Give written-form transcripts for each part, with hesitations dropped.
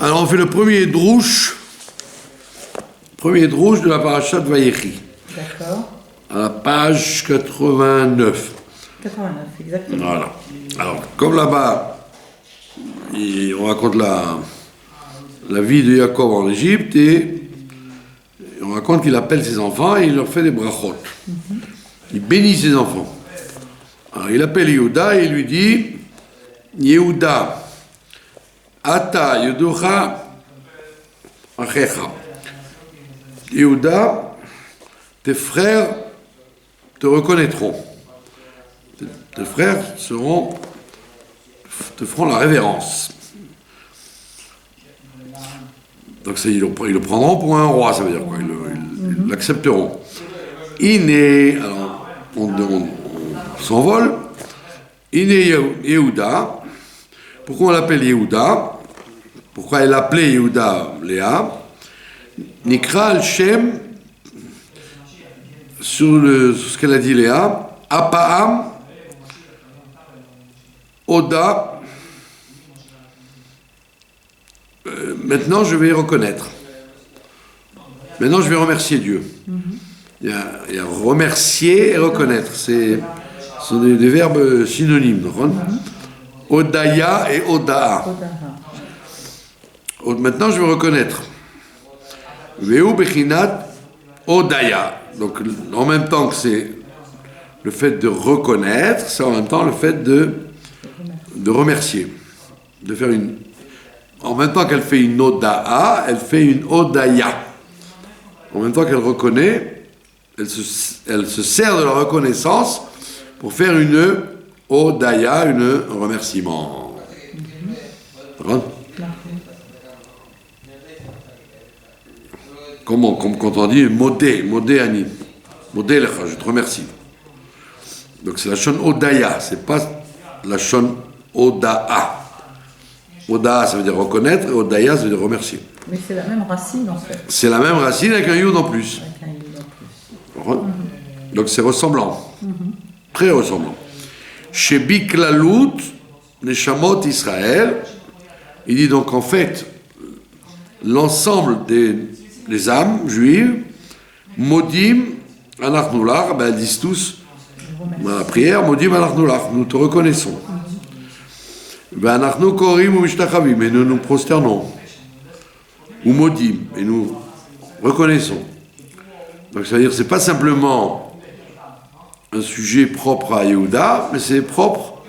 Alors on fait le premier drouche de la paracha de Vayechi. D'accord. À la page 89. 89, exactement. Voilà. Alors, comme là-bas, on raconte la vie de Jacob en Égypte et on raconte qu'il appelle ses enfants et il leur fait des brachot. Il bénit ses enfants. Alors, il appelle Yehuda et il lui dit Yehuda, Ata Yeducha Achecha. Yehuda, tes frères te reconnaîtront. Tes frères te feront la révérence. Donc ils le prendront pour un roi, ça veut dire quoi, ils l'accepteront. Iné, alors on s'envole. Iné Yehuda. Pourquoi on l'appelle Yehuda? Pourquoi elle appelait Yehuda Léa? Nikra al-Shem, sur ce qu'elle a dit Léa, Apa'am, Oda, maintenant je vais reconnaître. Maintenant je vais remercier Dieu. Il y a remercier et reconnaître. Ce sont des verbes synonymes. Odaya et Odaa. Maintenant je vais reconnaître. Veu Bechinat Odaya. Donc en même temps que c'est le fait de reconnaître, c'est en même temps le fait de remercier. De faire en même temps qu'elle fait une Odaa, elle fait une Odaya. En même temps qu'elle reconnaît, elle se sert de la reconnaissance pour faire une Odaya, un remerciement. Comme quand on dit modé Annie. Modé lecha, je te remercie. Donc c'est la shon Odaya, c'est pas la shon Odaa. Odaa, ça veut dire reconnaître, et Odaya, ça veut dire remercier. Mais c'est la même racine en fait. C'est la même racine avec un yud en plus. Donc c'est ressemblant. Très ressemblant. Chez Biklalut, les Shamot Israël, il dit donc en fait, l'ensemble des âmes juives, Modim, Anachnulach, elles disent tous, dans la prière, Modim, Anachnulach, nous te reconnaissons. Anachnu Korim ou Mishtachavim, et nous nous prosternons. Ou Modim, et nous reconnaissons. Donc ça veut dire, c'est pas simplement un sujet propre à Yehuda, mais c'est propre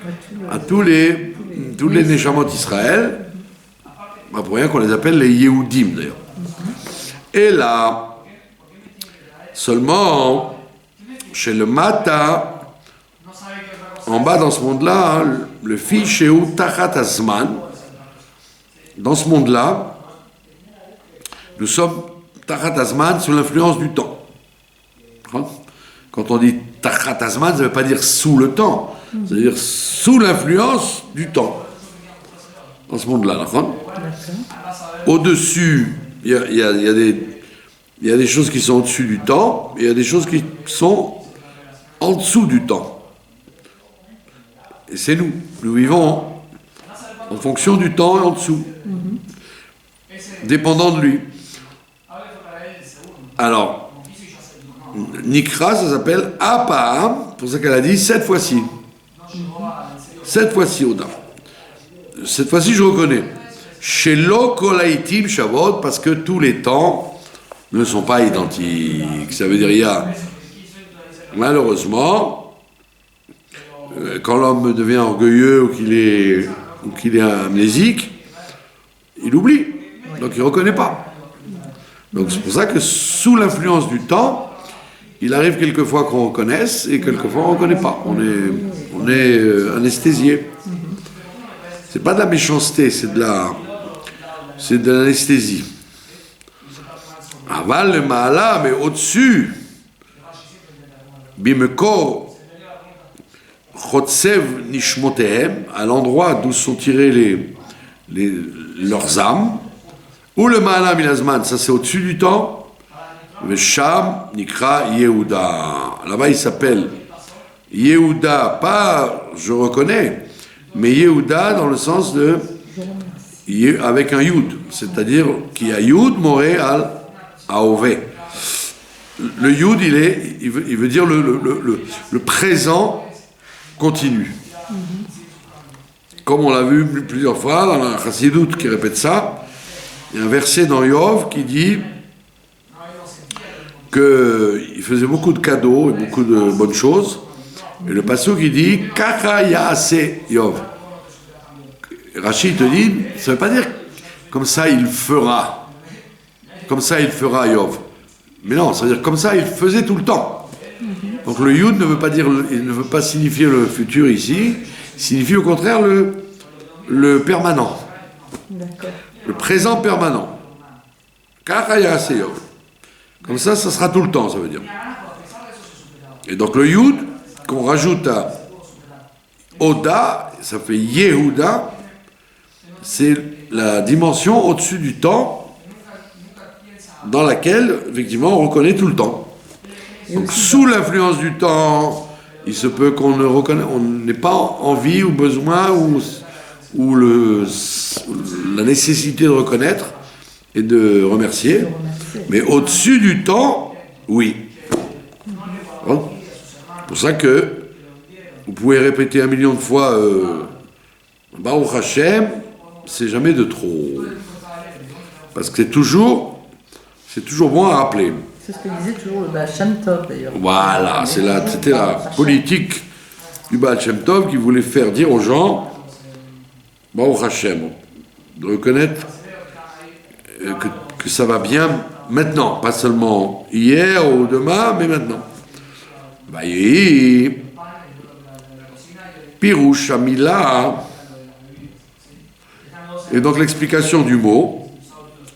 à tous les Neshamot d'Israël. Pas pour rien qu'on les appelle les Yehudim d'ailleurs. Et là, seulement, chez le Mata, en bas dans ce monde-là, le fils chez Tachat Azman, dans ce monde-là, nous sommes Tachat Azman sous l'influence du temps. Quand on dit Tachat Azman, ça ne veut pas dire sous le temps, ça veut dire sous l'influence du temps. Dans ce monde-là, au-dessus, il y a des choses qui sont au-dessus du temps, et il y a des choses qui sont en dessous du temps. Et c'est nous. Nous vivons en fonction du temps et en dessous. Dépendant de lui. Alors, Nikra, ça s'appelle Apa'am, pour ça qu'elle a dit cette fois-ci. Cette fois-ci, Oda. Cette fois-ci, je reconnais. Shelo kolaitim shavot, parce que tous les temps ne sont pas identiques. Ça veut dire, il y a, malheureusement, quand l'homme devient orgueilleux ou qu'il est amnésique, il oublie. Donc il ne reconnaît pas. Donc c'est pour ça que sous l'influence du temps, il arrive quelquefois qu'on reconnaisse et quelquefois on ne reconnaît pas. On est anesthésié. C'est pas de la méchanceté, c'est de l'anesthésie. Aval le Maala, mais au-dessus, Bimekor, Chotsev Nishmotehem, à l'endroit d'où sont tirées leurs âmes, ou le Maala Milazman, ça c'est au-dessus du temps, Vesham Nikra Yehuda. Là-bas il s'appelle Yehuda, pas je reconnais, mais Yehuda dans le sens de avec un Yud, c'est-à-dire qui a Yud moré al Aove. Le Yud, il veut dire le présent continu. Comme on l'a vu plusieurs fois dans la Chassidut qui répète ça, il y a un verset dans Yov qui dit qu'il faisait beaucoup de cadeaux et beaucoup de bonnes choses. Et le pasuk il dit Kacha Yaase Yov. Rachid te dit, ça ne veut pas dire comme ça il fera. Comme ça il fera Yov. Mais non, ça veut dire comme ça il faisait tout le temps. Donc le Yud ne veut pas dire, il ne veut pas signifier le futur ici, il signifie au contraire le permanent. D'accord. Le présent permanent. Kacha Yaase Yov. Comme ça sera tout le temps, ça veut dire. Et donc le Yud, qu'on rajoute à Oda, ça fait Yehuda, c'est la dimension au-dessus du temps dans laquelle, effectivement, on reconnaît tout le temps. Donc sous l'influence du temps, il se peut qu'on ne reconnaisse, on n'ait pas envie ou besoin ou la nécessité de reconnaître et de remercier. Mais au-dessus du temps, oui. Bon. C'est pour ça que vous pouvez répéter 1 million de fois Baruch Hashem, c'est jamais de trop. Parce que c'est toujours bon à rappeler. C'est ce que disait toujours le Baal Shem Tov d'ailleurs. Voilà, c'était la politique du Baal Shem Tov qui voulait faire dire aux gens Baruch Hashem, de reconnaître que ça va bien maintenant, pas seulement hier ou demain, mais maintenant. Pirouche Amila. Et donc l'explication du mot,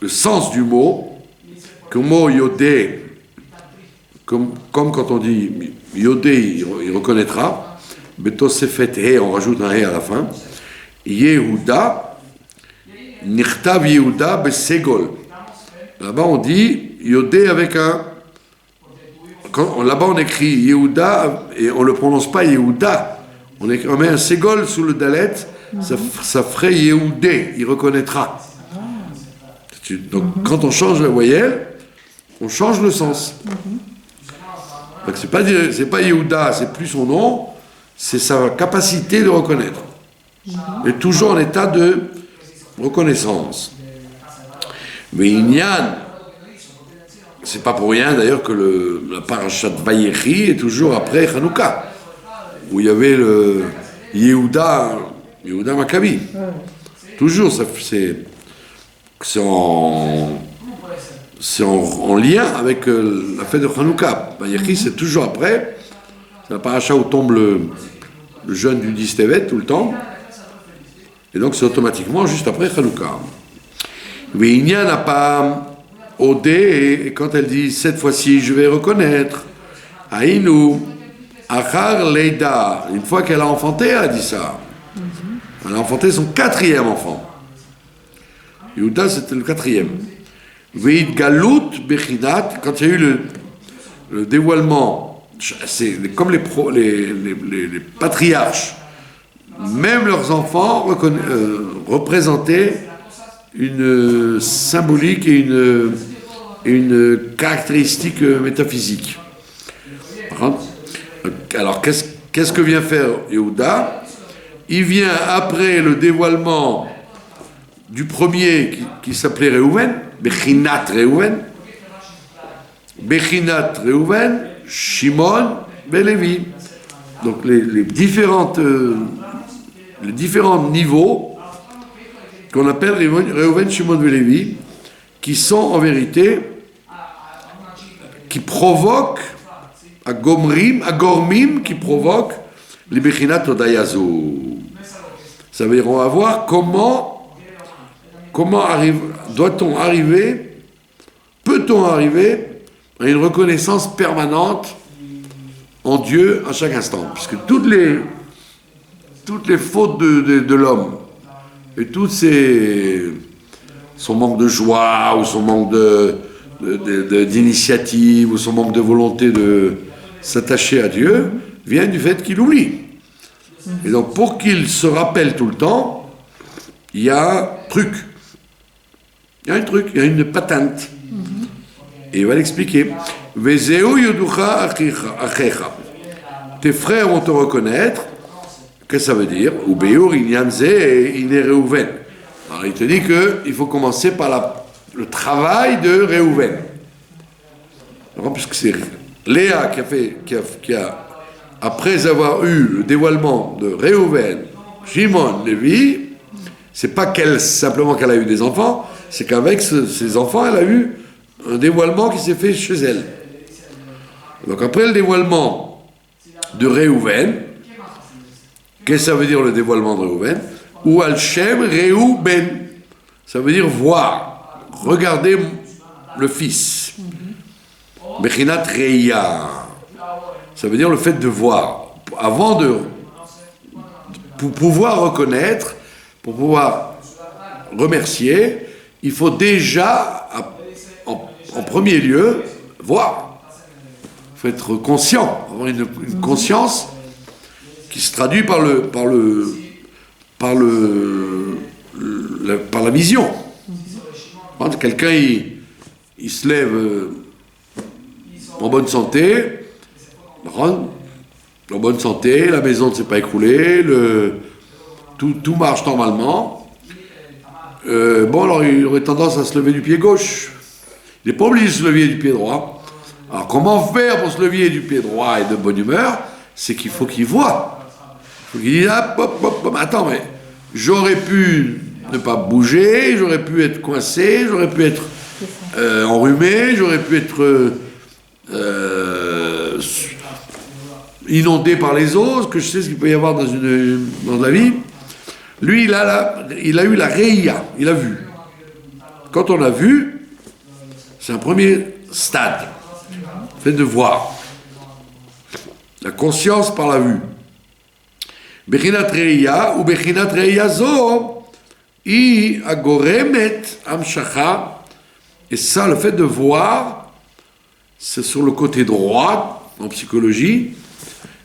le sens du mot, que le mot Yodé, comme quand on dit Yodé, il reconnaîtra, Betosefet He, on rajoute un He à la fin, Yehuda, Nirtav Yehuda Besegol. Là-bas on dit Yodé avec un. Là-bas on écrit Yehuda et on ne le prononce pas Yehuda. On met un Segol sous le Dalet, ça ferait Yehudé, il reconnaîtra. Donc quand on change la voyelle, on change le sens. Donc c'est pas Yehuda, c'est plus son nom, c'est sa capacité de reconnaître. Et toujours en état de reconnaissance. Mais Inyan, c'est pas pour rien d'ailleurs que la parashat Vayechi est toujours après Hanouka, où il y avait le Yehuda Maccabi. Toujours, c'est en lien avec la fête de Hanouka. Vayechi, c'est toujours après. C'est la paracha où tombe le jeûne du 10 Tevet tout le temps. Et donc c'est automatiquement juste après Hanouka. Inyan n'a pas Odé, et quand elle dit cette fois-ci je vais reconnaître, Aïnou, Achar Leida, une fois qu'elle a enfanté, elle a dit ça. Elle a enfanté son 4e enfant. Yehuda c'était le 4e. Veid Galut Bechinat, quand il y a eu le dévoilement, c'est comme les patriarches, même leurs enfants représentaient une symbolique et une caractéristique métaphysique. Alors, qu'est-ce que vient faire Yehuda? Il vient après le dévoilement du premier qui s'appelait Réhouven, Bechinat Réhouven, Shimon, Lévi. Donc les différents niveaux qu'on appelle Réhouven, Shimon et Lévi, qui sont en vérité, qui provoquent, à Gormim, qui provoquent les Bechinat Odayazo. Ça veut dire, on va voir comment doit-on arriver, peut-on arriver à une reconnaissance permanente en Dieu à chaque instant, puisque toutes les fautes de l'homme, et tout son manque de joie, ou son manque d'initiative, ou son manque de volonté de s'attacher à Dieu, vient du fait qu'il oublie. Et donc, pour qu'il se rappelle tout le temps, il y a un truc. Il y a un truc, il y a une patente. Et il va l'expliquer. Vezeu yoducha achecha. Tes frères vont te reconnaître. Qu'est-ce que ça veut dire? Ou beur inyanze ine Reuven. Alors il te dit qu'il faut commencer par le travail de Reuven. Puisque c'est Léa qui a, après avoir eu le dévoilement de Reuven, Shimon, Lévi, c'est pas simplement qu'elle a eu des enfants, c'est qu'avec ces enfants, elle a eu un dévoilement qui s'est fait chez elle. Donc après le dévoilement de Reuven, qu'est-ce que ça veut dire le dévoilement de Reuven? Ou Al-Shem Reuben, ça veut dire voir, regarder le fils. Bechinat Reya, ça veut dire le fait de voir. Avant pour pouvoir reconnaître, pour pouvoir remercier, il faut déjà, en premier lieu, voir. Il faut être conscient, avoir une conscience qui se traduit par la vision. Quand quelqu'un il se lève en bonne santé, la maison ne s'est pas écroulée, tout marche normalement. Alors il aurait tendance à se lever du pied gauche. Il n'est pas obligé de se lever du pied droit. Alors comment faire pour se lever du pied droit et de bonne humeur? C'est qu'il faut qu'il voit. Il faut qu'il dise attends, mais j'aurais pu ne pas bouger, j'aurais pu être coincé, j'aurais pu être enrhumé, j'aurais pu être inondé par les eaux, ce que je sais ce qu'il peut y avoir dans la vie. Lui, il a eu la réia, il a vu. Quand on a vu, c'est un premier stade, le fait de voir. La conscience par la vue. Bechinat réia ou bechinat réia zo, i agoremet amshacha. Et ça, le fait de voir, c'est sur le côté droit, en psychologie,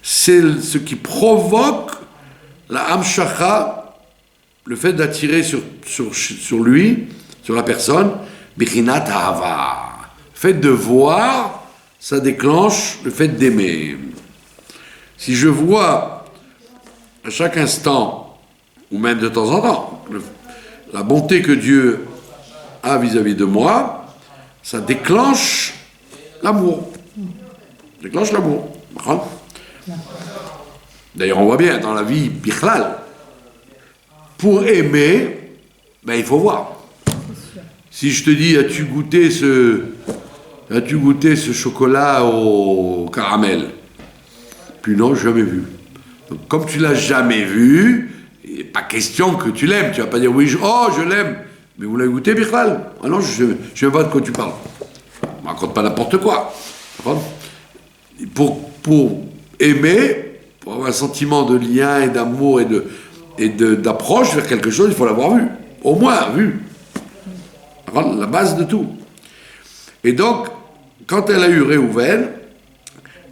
c'est ce qui provoque la amshacha, le fait d'attirer sur lui, sur la personne, bechinat ahava. Le fait de voir, ça déclenche le fait d'aimer. Si je vois à chaque instant, ou même de temps en temps, la bonté que Dieu a vis-à-vis de moi, ça déclenche l'amour. Déclenche l'amour. D'ailleurs, on voit bien dans la vie bichlal, pour aimer, il faut voir. Si je te dis, as-tu goûté ce chocolat au caramel? Puis non, jamais vu. Donc, comme tu l'as jamais vu, il n'est pas question que tu l'aimes. Tu vas pas dire oui, je l'aime. Mais vous l'avez goûté, Bichlal? Ah non, je ne sais pas de quoi tu parles. Ne raconte pas n'importe quoi. Pour aimer, pour avoir un sentiment de lien et d'amour et d'approche vers quelque chose, il faut l'avoir vu. Au moins vu. La base de tout. Et donc, quand elle a eu Reuven,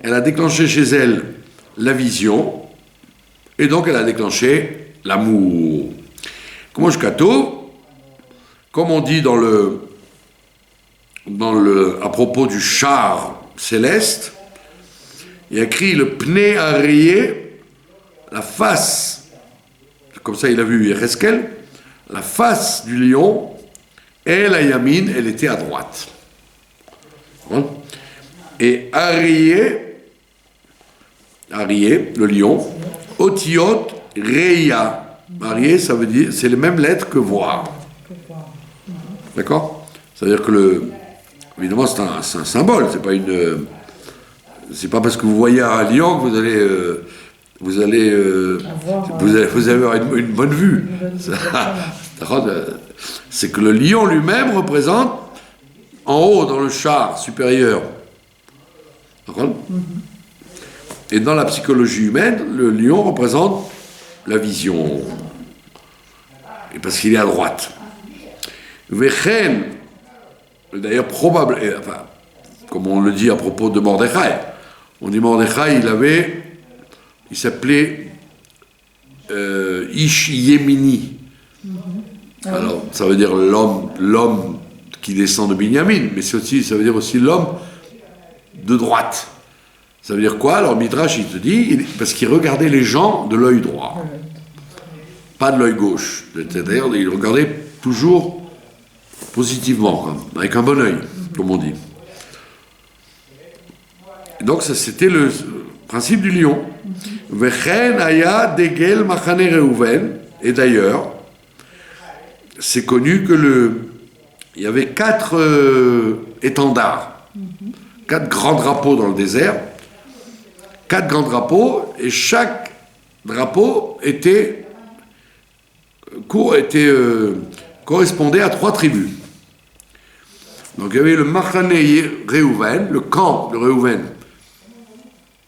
elle a déclenché chez elle la vision, et donc elle a déclenché l'amour. Comment je cato? Comme on dit à propos du char céleste, il y a écrit le pneu arié, la face, comme ça il a vu Yecheskel, la face du lion, et la yamine, elle était à droite. Et arié, le lion, otiot, reya. Arié, ça veut dire, c'est les mêmes lettres que voir. D'accord? C'est-à-dire que évidemment, c'est un symbole, c'est pas parce que vous voyez un lion que vous allez avoir une bonne vue. C'est que le lion lui-même représente en haut dans le char supérieur. Et dans la psychologie humaine, le lion représente la vision. Et parce qu'il est à droite. Vechen, d'ailleurs probable, comme on le dit à propos de Mordechai, on dit Mordechai, il s'appelait Ish Yemini. Alors, ça veut dire l'homme qui descend de Binyamin, mais ça veut dire aussi l'homme de droite. Ça veut dire quoi? Alors, Midrash, il te dit, parce qu'il regardait les gens de l'œil droit, pas de l'œil gauche. C'est-à-dire, il regardait toujours positivement, avec un bon œil, comme on dit. Et donc, ça, c'était le principe du lion. Vechen aya degel machane Reuven. Et d'ailleurs, c'est connu que il y avait 4 étendards, 4 grands drapeaux dans le désert, 4 grands drapeaux, et chaque drapeau correspondait à 3 tribus. Donc il y avait le Machane Reuven, le camp de Reuven,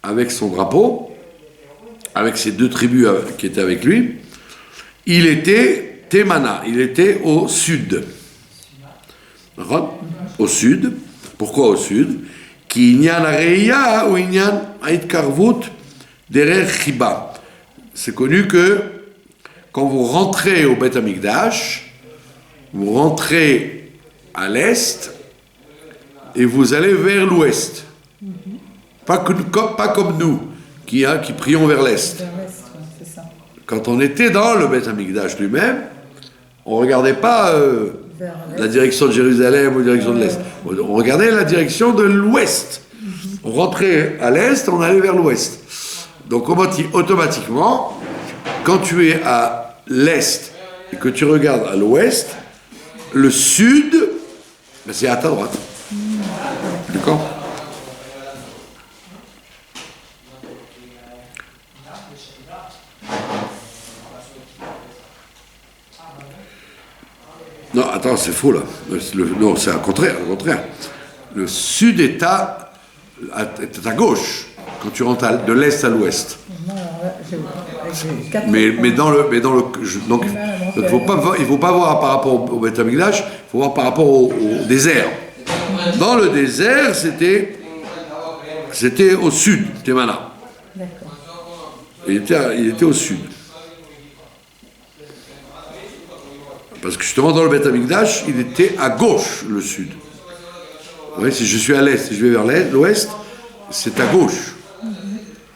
avec son drapeau, avec ses 2 tribus qui étaient avec lui. Il était Temana, il était au sud. Au sud. Pourquoi au sud? Ki inyan areya ou inyan aitkarvut derer chiba. C'est connu que quand vous rentrez au Beth Amikdash, vous rentrez à l'est et vous allez vers l'ouest. Pas comme nous, qui prions vers l'est. Vers l'est, c'est ça. Quand on était dans le Beth Amikdash lui-même, on ne regardait pas la direction de Jérusalem ou la direction de l'Est. On regardait la direction de l'Ouest. On rentrait à l'Est, on allait vers l'Ouest. Donc automatiquement, quand tu es à l'Est et que tu regardes à l'Ouest, le Sud, ben c'est à ta droite. D'accord ? Non, attends, c'est faux là. Non, c'est au contraire. Le sud est à gauche, quand tu rentres de l'est à l'ouest. Mais dans le donc il faut pas voir par rapport au Beth Amikdash, il faut voir par rapport au désert. Dans le désert, c'était au sud, Temana. D'accord. Il était au sud. Parce que justement, dans le Beth Amikdash, il était à gauche, le sud. Oui, si je suis à l'est, si je vais vers l'ouest, c'est à gauche.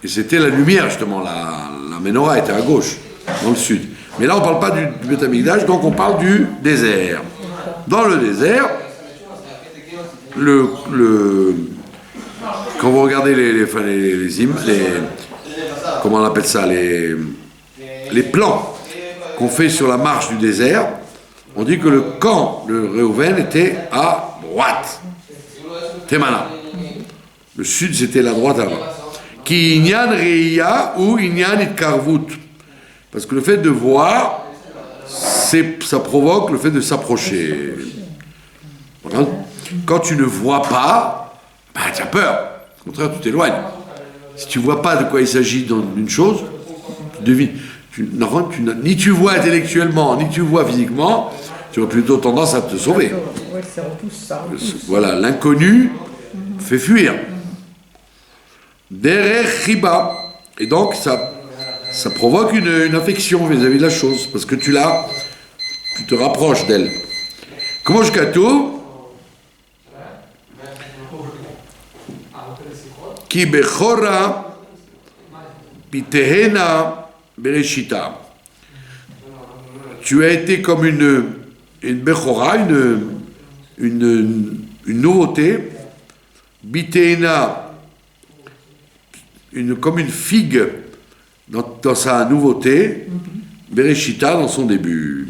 Et c'était la lumière, justement, la menorah était à gauche, dans le sud. Mais là, on ne parle pas du Beth Amikdash, donc on parle du désert. Dans le désert, quand vous regardez comment on appelle ça, les plans qu'on fait sur la marche du désert, on dit que le camp de Reuven était à droite. Temana. Le sud, c'était la droite à droite. Ki inyan reya ou inyan itkarvut. Parce que le fait de voir, ça provoque le fait de s'approcher. Quand tu ne vois pas, tu as peur. Au contraire, tu t'éloignes. Si tu ne vois pas de quoi il s'agit d'une chose, tu devines. Ni tu vois intellectuellement, ni tu vois physiquement, tu as plutôt tendance à te sauver. Oui, ça repousse. Voilà, l'inconnu fait fuir. Derer chiba. Et donc, ça provoque une affection vis-à-vis de la chose, parce que tu te rapproches d'elle. Comment je gâteau? Ki bechora pitehena Bereshita. Tu as été comme une Bechora, une nouveauté, Biteena, comme une figue dans sa nouveauté, Bereshita dans son début.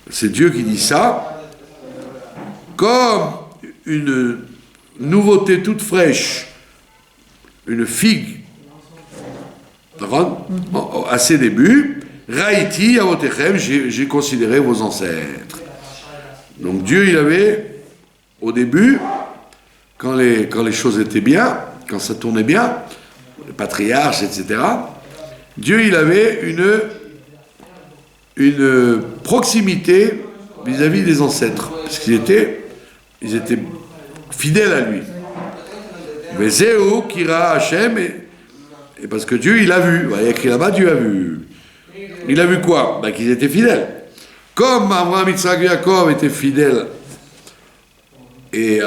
C'est Dieu qui dit ça, comme une nouveauté toute fraîche, une figue à ses débuts, Raïti avotechem, j'ai considéré vos ancêtres. Donc Dieu, il avait, au début, quand les choses étaient bien, quand ça tournait bien, les patriarches, etc., Dieu, il avait une proximité vis-à-vis des ancêtres, parce qu'ils étaient fidèles à lui. Mais Zéo, Kira, Hachem, et parce que Dieu, il a vu. Il y a écrit là-bas, Dieu a vu. Il a vu quoi? Ben, qu'ils étaient fidèles. Comme Abraham, Yitzhak et Yaakov étaient fidèles, et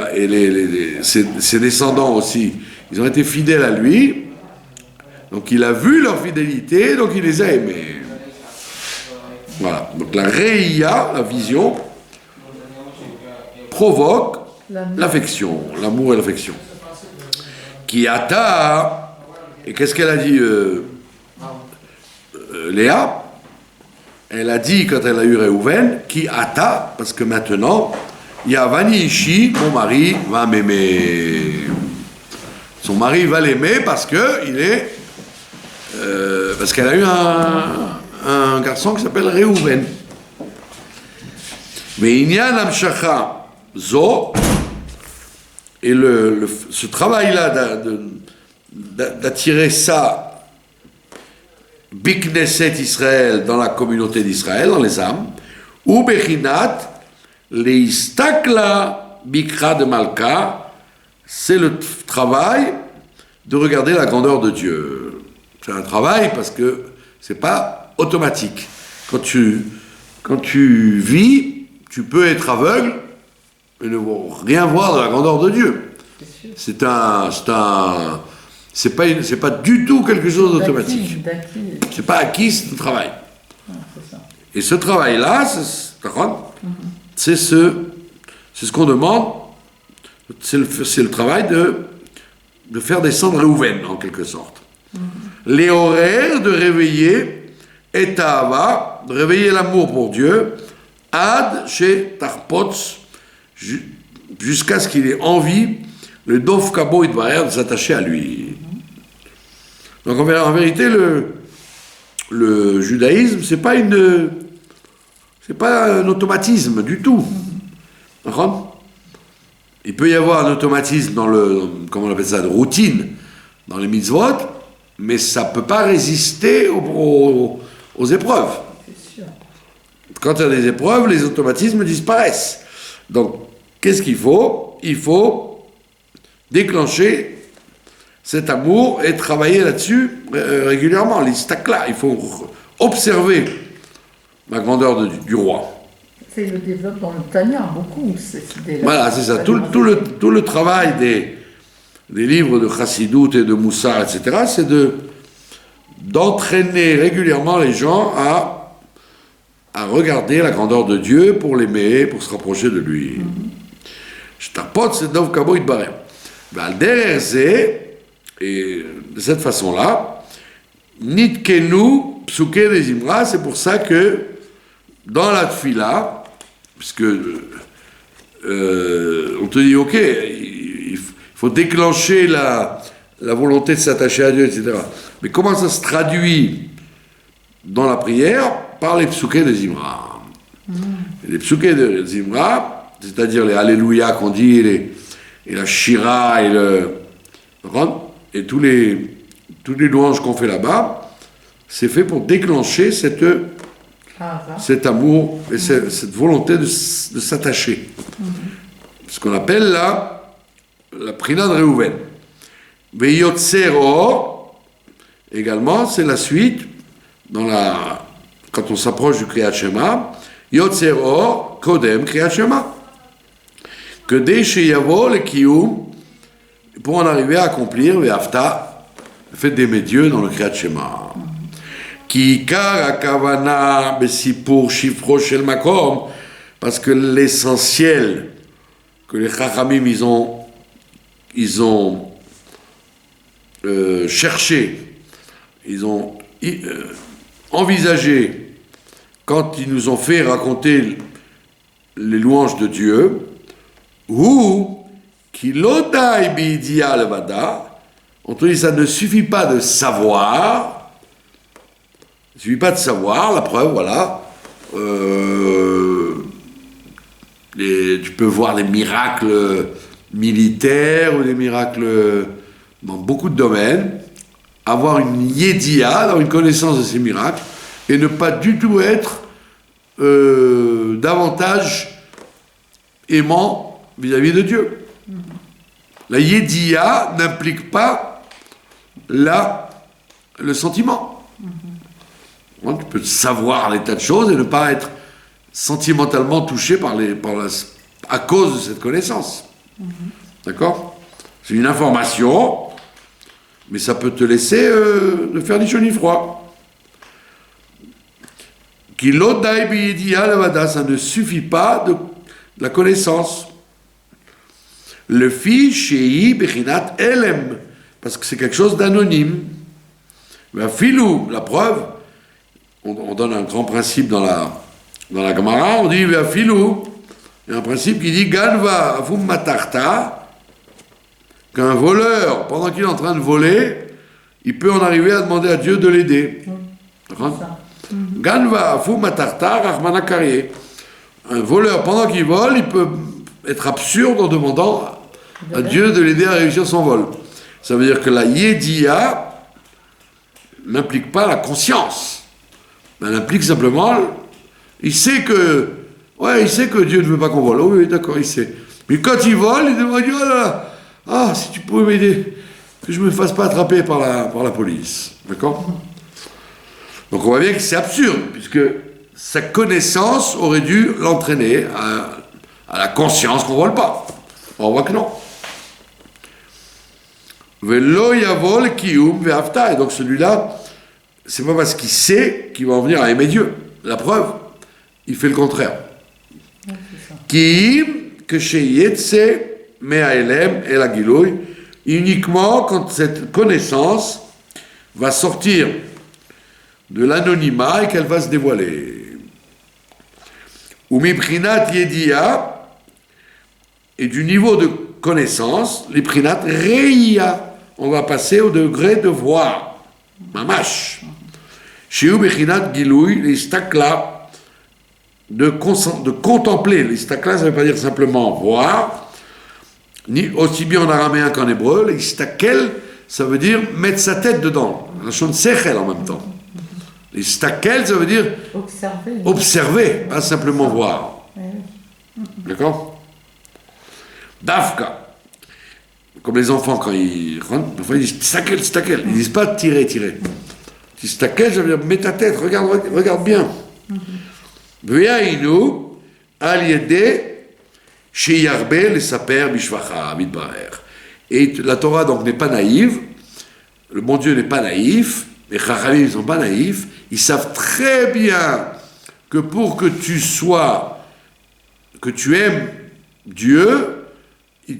ses descendants aussi, ils ont été fidèles à lui, donc il a vu leur fidélité, donc il les a aimés. Voilà. Donc la Reïa, la vision, provoque l'affection, l'amour et l'affection. Qui ata, et qu'est-ce qu'elle a dit Léa? Elle a dit quand elle a eu Réhouven, qui ata, parce que maintenant, Yavani Ishi, mon mari va m'aimer. Son mari va l'aimer parce que il est, parce qu'elle a eu un garçon qui s'appelle Réhouven. Mais Inyan Amshacha Zo, et ce travail-là d'attirer ça, Bikneset Israël, dans la communauté d'Israël, dans les âmes, ou Bechinat, Leistakla Bikra de Malka, c'est le travail de regarder la grandeur de Dieu. C'est un travail parce que c'est pas automatique. Quand tu vis, tu peux être aveugle et ne rien voir de la grandeur de Dieu. C'est pas du tout quelque chose d'automatique. C'est pas acquis, c'est un travail. Et ce travail-là, c'est ce qu'on demande, c'est le travail de faire descendre Réhouven, en quelque sorte. Les horaires de réveiller et Tahava, de réveiller l'amour pour Dieu, ad chez Tarpotz, jusqu'à ce qu'il ait envie, le Dov Kabo Idvarer, de s'attacher à lui. Donc en vérité, le judaïsme, c'est pas un automatisme du tout. Il peut y avoir un automatisme comment on appelle ça, de routine, dans les mitzvot, mais ça ne peut pas résister aux épreuves. Quand il y a des épreuves, les automatismes disparaissent. Donc, qu'est-ce qu'il faut? Il faut déclencher cet amour et travailler là-dessus régulièrement. L'istakla, il faut observer la grandeur du roi. Il le développe dans le Tanya, beaucoup, cette idée-là. Voilà, c'est ça. Tout le travail des livres de Chassidut et de Moussar, etc., c'est d'entraîner régulièrement les gens à regarder la grandeur de Dieu pour l'aimer, pour se rapprocher de lui. Shtarpot, c'est Dov Kabo Idbarem. Et de cette façon-là, Nitkenu, Psuke des Imra, c'est pour ça que dans la Tfila, puisque on te dit, ok, il faut déclencher la volonté de s'attacher à Dieu, etc. Mais comment ça se traduit dans la prière? Par les psuké des Imra. Les psuké des Imra, c'est-à-dire les Alléluia qu'on dit, et la Shira, et tous les louanges qu'on fait là-bas, c'est fait pour déclencher cet amour et cette volonté de s'attacher. Ce qu'on appelle là la Prina de Réhouven. Veyotsero, également, c'est la suite, quand on s'approche du Kriyat Shema, Yotsero, Kodem, Kriyat Shema. Que dès Sheyavo, le Kiyum, pour en arriver à accomplir, Ve'afta, le fait d'aimer Dieu dans le Kriyat Shema. Ki Ikar Akavana Besipur Shifro Shel Makom, parce que l'essentiel que les Chachamim ils ont cherché, ils ont envisagé, quand ils nous ont fait raconter les louanges de Dieu, ou Kilodai Bidia Levada, on te dit ça ne suffit pas de savoir, la preuve, voilà. Tu peux voir les miracles militaires ou des miracles dans beaucoup de domaines, avoir une yédia, avoir une connaissance de ces miracles, et ne pas du tout être davantage aimant vis-à-vis de Dieu. La yédia n'implique pas le sentiment. Tu peux savoir des tas de choses et ne pas être sentimentalement touché à cause de cette connaissance. D'accord? C'est une information, mais ça peut te laisser ne faire ni chaud ni froid. Qui l'odai biyidia levada, ça ne suffit pas de la connaissance. Le fi shei bechinat elem, parce que c'est quelque chose d'anonyme. Ben, filou, la preuve, on donne un grand principe dans la Gemara, on dit ben, filou, il y a un principe qui dit ganva avum matarta, qu'un voleur, pendant qu'il est en train de voler, il peut en arriver à demander à Dieu de l'aider. D'accord? Ganva avum matarta rachmana karie. Un voleur, pendant qu'il vole, il peut être absurde en demandant à Dieu de l'aider à réussir son vol. Ça veut dire que la yédia n'implique pas la conscience. Elle implique simplement, il sait que Dieu ne veut pas qu'on vole. Oh, oui, d'accord, il sait. Mais quand il vole, il demande, oh là là, si tu pouvais m'aider, que je ne me fasse pas attraper par la police. D'accord? Donc on voit bien que c'est absurde, puisque sa connaissance aurait dû l'entraîner à la conscience qu'on ne vole pas. On voit que non. Velo yavol kiyum ve'afta. Et donc celui-là, c'est pas parce qu'il sait qu'il va en venir à aimer Dieu. La preuve, il fait le contraire. Ki que chez Yetse me'aelem et la gilouy, uniquement quand cette connaissance va sortir de l'anonymat et qu'elle va se dévoiler. Ou miprinat yedia, et du niveau de connaissance, les prinat reia, on va passer au degré de voir, mamash. Chez Ubechinat Gilouy, les stakla, de contempler. Les stakla, ça ne veut pas dire simplement voir, ni aussi bien en araméen qu'en hébreu. Les stakel, ça veut dire mettre sa tête dedans. La chose sechel en même temps. Les stakel, ça veut dire observer, pas simplement voir. D'accord? Dafka. Comme les enfants, quand ils rentrent, parfois ils disent stakel, stakel. Ils ne disent pas tirer, tirer. Si stakel, ça veut dire mets ta tête, regarde bien. V'yainu al yede sheyarbe le saper bishvacha mitbarer. Et la Torah donc n'est pas naïve, le bon Dieu n'est pas naïf, les chachamim ne sont pas naïfs, ils savent très bien que pour que tu aimes Dieu, il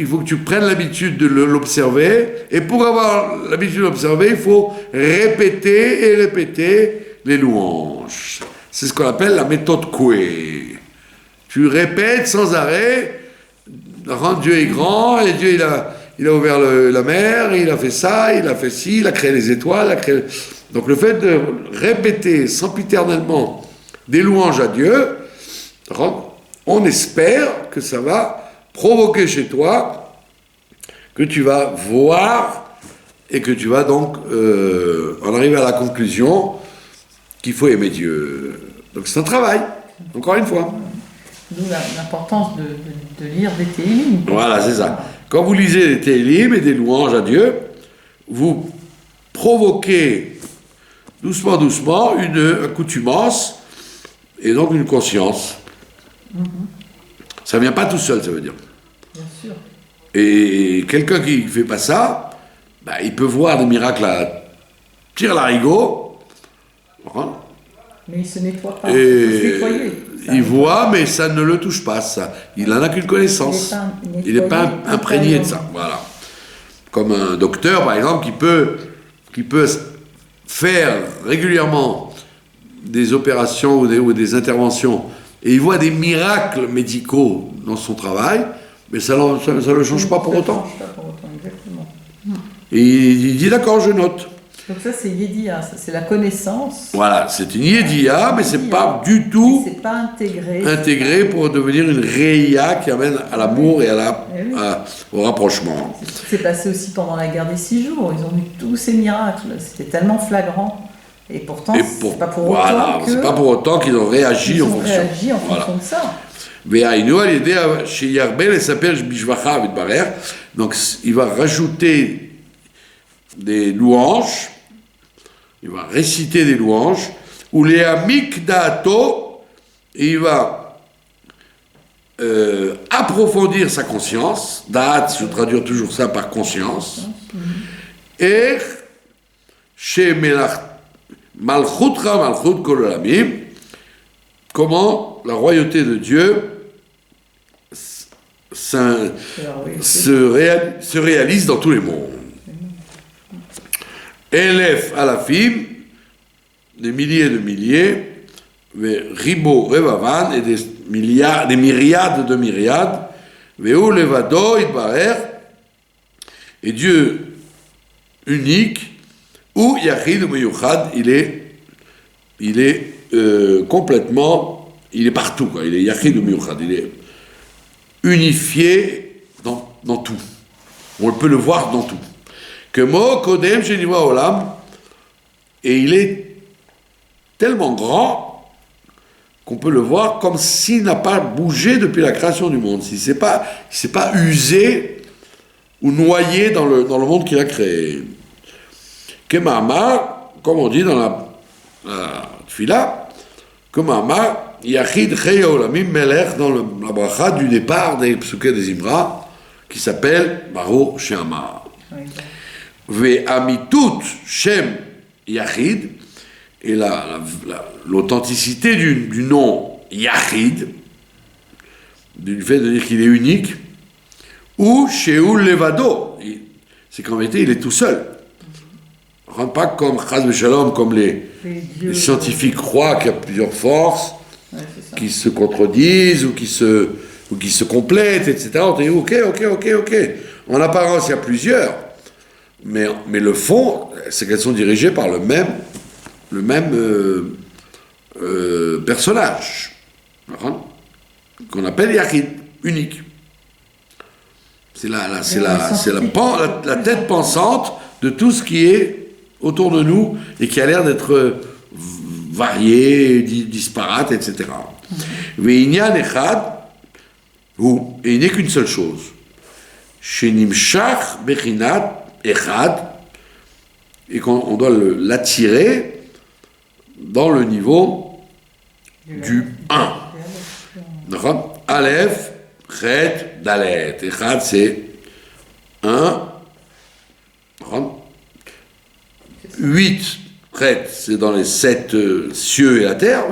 faut que tu prennes l'habitude de l'observer, et pour avoir l'habitude de l'observer, il faut répéter et répéter les louanges. C'est ce qu'on appelle la méthode Coué. Tu répètes sans arrêt, Dieu est grand, et Dieu il a ouvert la mer, il a fait ça, il a fait ci, il a créé les étoiles, Donc le fait de répéter sempiternellement des louanges à Dieu, on espère que ça va provoquer chez toi, que tu vas voir et que tu vas donc en arriver à la conclusion qu'il faut aimer Dieu. Donc c'est un travail, encore une fois. D'où l'importance de lire des Télim. Voilà, c'est ça. Quand vous lisez des Télim et des louanges à Dieu, vous provoquez doucement, doucement une accoutumance et donc une conscience. Ça ne vient pas tout seul, ça veut dire. Bien sûr. Et quelqu'un qui ne fait pas ça, il peut voir des miracles à tire-larigot. Mais il ne se nettoie pas. Et il voit, mais ça ne le touche pas, ça. Il n'en a qu'une connaissance. Il n'est pas imprégné de ça. Voilà. Comme un docteur, par exemple, qui peut faire régulièrement des opérations ou des interventions, et il voit des miracles médicaux dans son travail, mais ça ne le change pas pour autant. Exactement. Et il dit d'accord, je note. Donc ça c'est Yédia, c'est la connaissance. Voilà, c'est une Yédia, mais c'est pas du tout c'est pas intégré pour devenir une Réia qui amène à l'amour et au rapprochement. C'est passé aussi pendant la guerre des 6 jours, ils ont eu tous ces miracles, c'était tellement flagrant. Et pourtant, c'est pas pour autant qu'ils ont réagi en fonction. De ça. Donc il va rajouter des louanges il va réciter des louanges, ou les amikdato, et il va approfondir sa conscience. Da'at, je traduis toujours ça par conscience. Et chez Malchutra, Malchut Kol Olamim, comment la royauté de Dieu se réalise dans tous les mondes. Elef Alafim, des milliers de milliers, Ribo Revavan, et des myriades de myriades, Veu Levado Itbarer, et Dieu unique, ou Yachid ou Meyuchad, il est complètement, il est partout, quoi. Il est Yachid ou Meyuchad, il est unifié dans tout. On peut le voir dans tout. Que Mo Kodem Sheniva Olam, et il est tellement grand qu'on peut le voir comme s'il n'a pas bougé depuis la création du monde, s'il ne s'est pas usé ou noyé dans le monde qu'il a créé. Kemama, comme on dit dans la Tfila, Kemama, Yachid Chei Olamim Melech, dans la bracha du départ des Psuké des Imra, qui s'appelle Baruch She'amar. Ve'amitut Shem Yachid, et l'authenticité du nom Yachid, du fait de dire qu'il est unique, ou Sheul Levado, c'est qu'en vérité il est tout seul. Pas comme Chaz Shalom, comme les scientifiques croient qu'il y a plusieurs forces qui se contredisent ou qui se complètent, etc. On dit ok. En apparence, il y a plusieurs, mais le fond, c'est qu'elles sont dirigées par le même personnage, qu'on appelle Yachid, unique. C'est la tête pensante de tout ce qui est autour de nous et qui a l'air d'être varié, disparate, etc. Ve'inyan echad, et il n'est qu'une seule chose. Shenimshach bechinat echad, et qu'on doit l'attirer dans le niveau du 1. D'accord? Aleph, Chet, Dalet. Echad, c'est 1. 8, Chet, c'est dans les 7 cieux et la terre.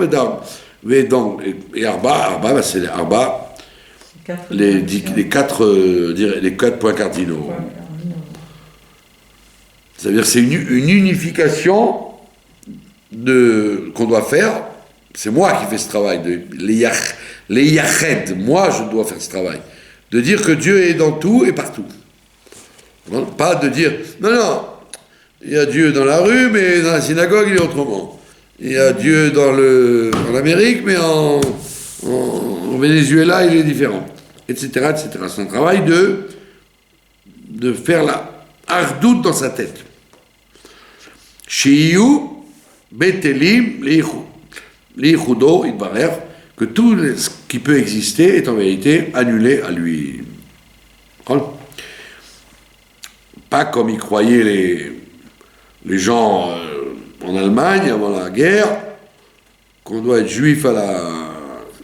Et Arba, c'est les Arba, les 4 points cardinaux. C'est-à-dire c'est une unification qu'on doit faire. C'est moi qui fais ce travail, les yached, moi je dois faire ce travail. De dire que Dieu est dans tout et partout. Pas de dire, non, il y a Dieu dans la rue, mais dans la synagogue il est autrement. Il y a Dieu en Amérique, mais en Venezuela il est différent. Etc. C'est un travail de faire la hardout dans sa tête. Shiyu betelim lichudo itbarer, que tout ce qui peut exister est en vérité annulé à lui. Pas comme y croyaient les gens en Allemagne avant la guerre, qu'on doit être juif à la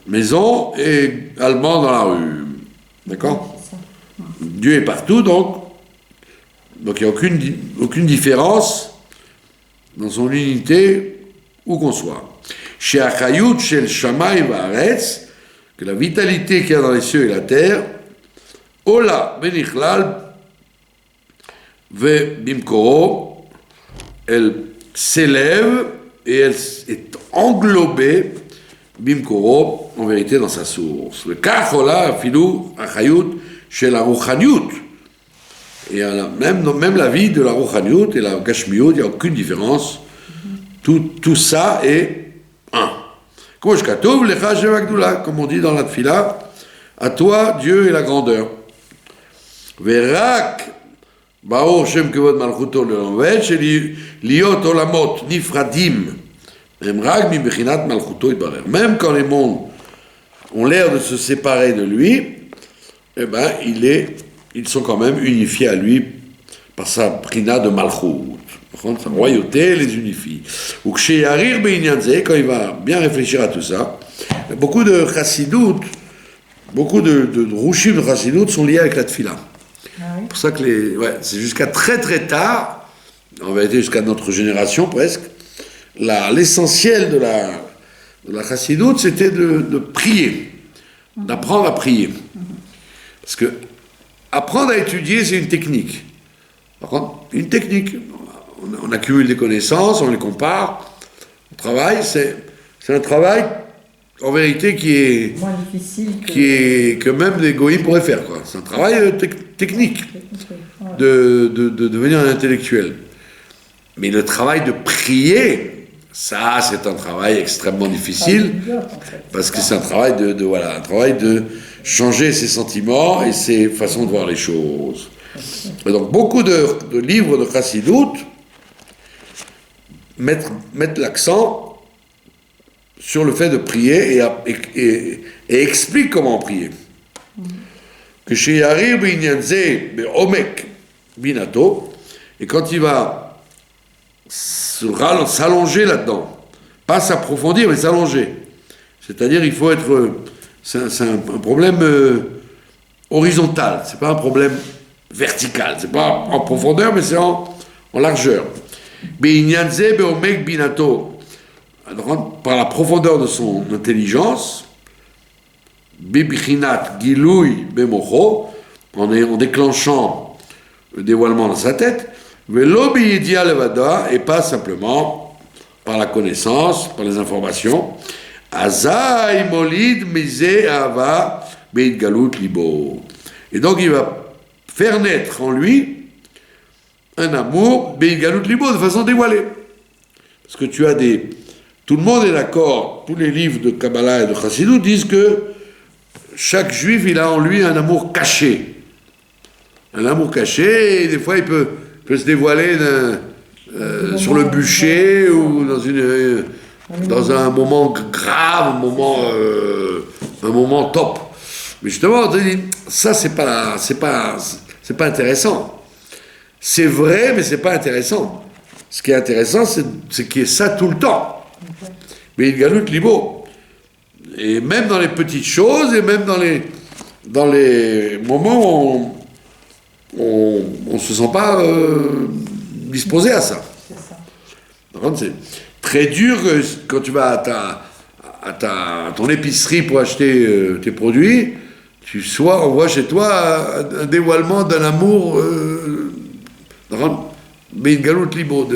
maison et allemand dans la rue. D'accord? Dieu est partout, donc il n'y a aucune différence dans son unité où qu'on soit. Chez Achayut, chez le Shamaï Vaaretz, que la vitalité qu'il y a dans les cieux et la terre, Ola Benichlal Ve Bimkoro, elle s'élève et elle est englobée, Bimkoro, en vérité dans sa source. Le Kachola, Filou, Achayut, chez la Rouchaniut. Et même la vie de la Rouchaniut et la Gashmiut, il n'y a aucune différence. Tout ça est un. Comme on dit dans la Tfila, à toi, Dieu est la grandeur. Verak, Baor Shem Kevod Malchuto Le'Olamvet, Liot Olamot Nifradim, Memrag Mi Bechinat Malchuto Itbarer. Même quand les mondes ont l'air de se séparer de lui, eh ben, ils sont quand même unifiés à lui par sa prina de Malchut. Sa royauté les unifie. Ou que chez Yarir Beinyanze, quand il va bien réfléchir à tout ça, beaucoup de chassidoutes, beaucoup de rouchim de chassidoutes sont liés avec la tfila. C'est pour ça que c'est jusqu'à très très tard, en vérité jusqu'à notre génération presque, l'essentiel de la chassidoute, c'était de prier, d'apprendre à prier. Parce que apprendre à étudier, c'est une technique. Par contre, une technique. On accumule des connaissances, on les compare, on travaille, c'est un travail en vérité qui est moins difficile que même des goïs pourraient faire, quoi. C'est un travail technique de devenir un intellectuel. Mais le travail de prier, ça c'est un travail extrêmement difficile parce que c'est un travail un travail de changer ses sentiments et ses façons de voir les choses. Et donc beaucoup de livres de Chassidut mettent l'accent sur le fait de prier et expliquent comment prier. Que chez Yarir Beinyanze Omek Binato, et quand il va s'allonger là-dedans, pas s'approfondir mais s'allonger, c'est-à-dire il faut être, c'est un problème horizontal, c'est pas un problème vertical, c'est pas en profondeur mais c'est en largeur. Beinyanze Beomek Binato, par la profondeur de son intelligence, Bibichinat Gilouy Bemocho, en déclenchant le dévoilement dans sa tête, Velo Biyidia Levada, et pas simplement par la connaissance, par les informations, Azai Molid Mise Ava Beit Galut Libo. Et donc il va faire naître en lui un amour Beit Galut Libo de façon dévoilée. Parce que tout le monde est d'accord, tous les livres de Kabbalah et de Chassidut disent que chaque juif, il a en lui un amour caché. Un amour caché, et des fois il peut se dévoiler sur le bûcher ou dans un moment grave, un moment top. Mais justement, on te dit, ça c'est pas intéressant. C'est vrai, mais c'est pas intéressant. Ce qui est intéressant, c'est qu'il y ait ça tout le temps. Mais il galut libo. Et même dans les petites choses, et même dans les moments où on ne se sent pas disposé à ça. C'est très dur quand tu vas à ton épicerie pour acheter tes produits, on voit chez toi un dévoilement d'un amour mais une galoute libre,